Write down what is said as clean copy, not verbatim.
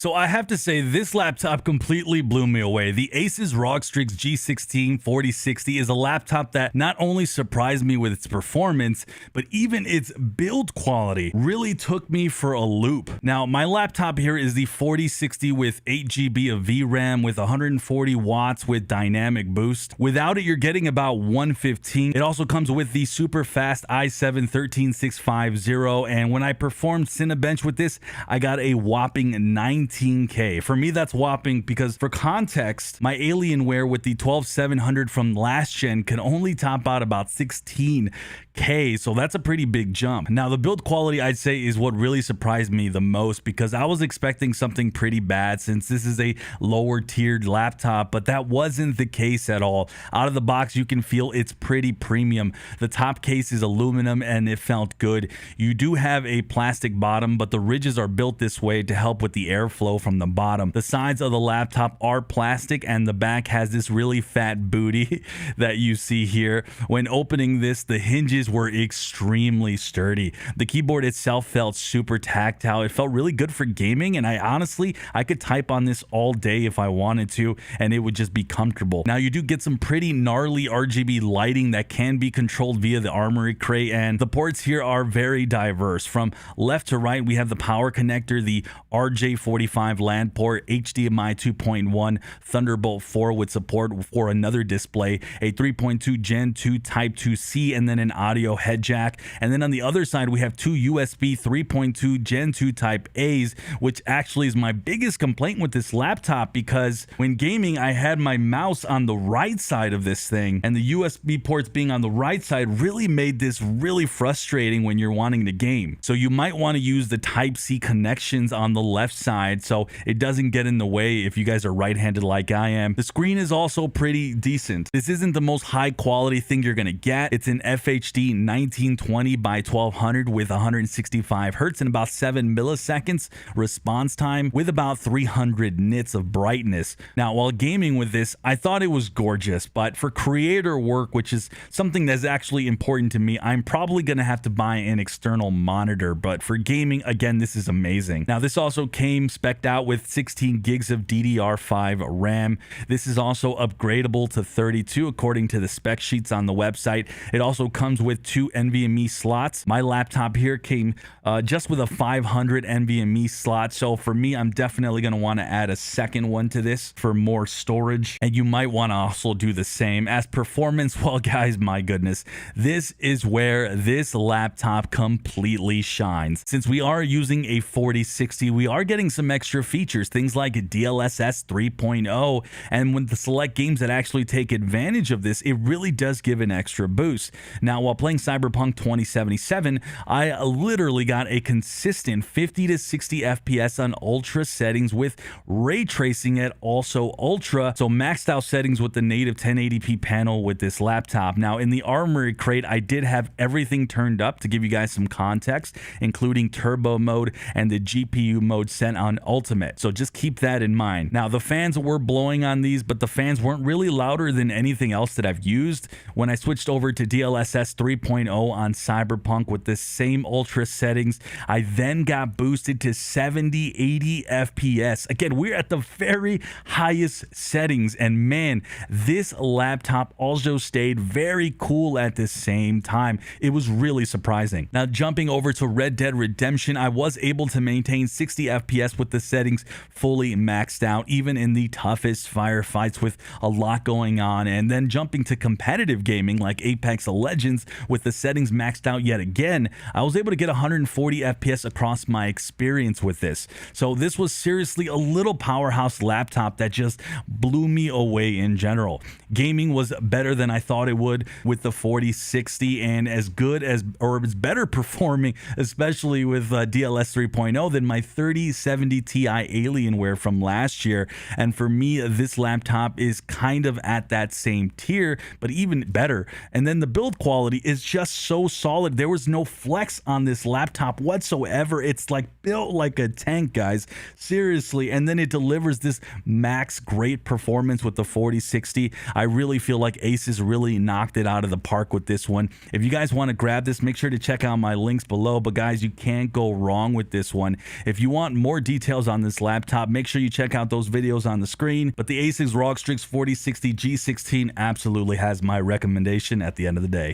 So I have to say this laptop completely blew me away. The ASUS ROG Strix G16 4060 is a laptop that not only surprised me with its performance, but even its build quality really took me for a loop. Now, my laptop here is the 4060 with 8 GB of VRAM with 140 watts with dynamic boost. Without it, you're getting about 115. It also comes with the super fast i7 13650, and when I performed Cinebench with this, I got a whopping 19K. For me, that's whopping because for context, my Alienware with the 12700 from last gen can only top out about 16K, so that's a pretty big jump. Now, the build quality, I'd say, is what really surprised me the most because I was expecting something pretty bad since this is a lower tiered laptop, but that wasn't the case at all. Out of the box, you can feel it's pretty premium. The top case is aluminum and it felt good. You do have a plastic bottom, but the ridges are built this way to help with the airflow from the bottom. The sides of the laptop are plastic and the back has this really fat booty that you see here. When opening this, the hinges were extremely sturdy. The keyboard itself felt super tactile. It felt really good for gaming, and I could type on this all day if I wanted to, and it would just be comfortable. Now, you do get some pretty gnarly RGB lighting that can be controlled via the armory crate, and the ports here are very diverse. From left to right, we have the power connector, the RJ45 LAN port, HDMI 2.1, Thunderbolt 4 with support for another display, a 3.2 Gen 2 Type 2C, and then an audio head jack. And then on the other side, we have two USB 3.2 Gen 2 Type A's, which actually is my biggest complaint with this laptop because when gaming, I had my mouse on the right side of this thing, and the USB ports being on the right side really made this really frustrating when you're wanting to game. So you might want to use the Type-C connections on the left side so it doesn't get in the way if you guys are right-handed like I am. The screen is also pretty decent. This isn't the most high quality thing you're gonna get. It's an FHD 1920 by 1200 with 165 Hertz and about 7 milliseconds response time with about 300 nits of brightness. Now, while gaming with this, I thought it was gorgeous, but for creator work, which is something that's actually important to me, I'm probably gonna have to buy an external monitor, but for gaming, again, this is amazing. Now, this also came spec'd out with 16 gigs of DDR5 RAM. This is also upgradable to 32 according to the spec sheets on the website. It also comes with 2 NVMe slots. My laptop here came just with a 500 NVMe slot, so for me, I'm definitely going to want to add a second one to this for more storage, and you might want to also do the same. As performance, well guys, my goodness, this is where this laptop completely shines. Since we are using a 4060, we are getting some extra features, things like DLSS 3.0, and when the select games that actually take advantage of this, it really does give an extra boost. Now, while playing Cyberpunk 2077, I literally got a consistent 50 to 60 FPS on ultra settings with ray tracing at also ultra, so maxed out settings with the native 1080p panel with this laptop. Now, in the armory crate, I did have everything turned up to give you guys some context, including turbo mode and the GPU mode set on ultimate, so just keep that in mind. Now, the fans were blowing on these, but the fans weren't really louder than anything else that I've used. When I switched over to DLSS 3.0 on Cyberpunk with the same ultra settings, I then got boosted to 70-80 FPS. Again, we're at the very highest settings, and man, this laptop also stayed very cool at the same time. It was really surprising. Now, jumping over to Red Dead Redemption, I was able to maintain 60 FPS with the settings fully maxed out, even in the toughest firefights with a lot going on. And then jumping to competitive gaming like Apex Legends with the settings maxed out yet again, I was able to get 140 FPS across my experience with this. So this was seriously a little powerhouse laptop that just blew me away in general. Gaming was better than I thought it would with the 4060, and as good as, or it's better performing, especially with DLS 3.0 than my 3070 Ti Alienware from last year. And for me, this laptop is kind of at that same tier, but even better. And then the build quality is just so solid. There was no flex on this laptop whatsoever. It's like built like a tank, guys, seriously. And then it delivers this max great performance with the 4060. I really feel like ASUS really knocked it out of the park with this one. If you guys want to grab this, make sure to check out my links below. But guys, you can't go wrong with this one. If you want more details details on this laptop, make sure you check out those videos on the screen. But the ASUS ROG Strix 4060 G16 absolutely has my recommendation at the end of the day.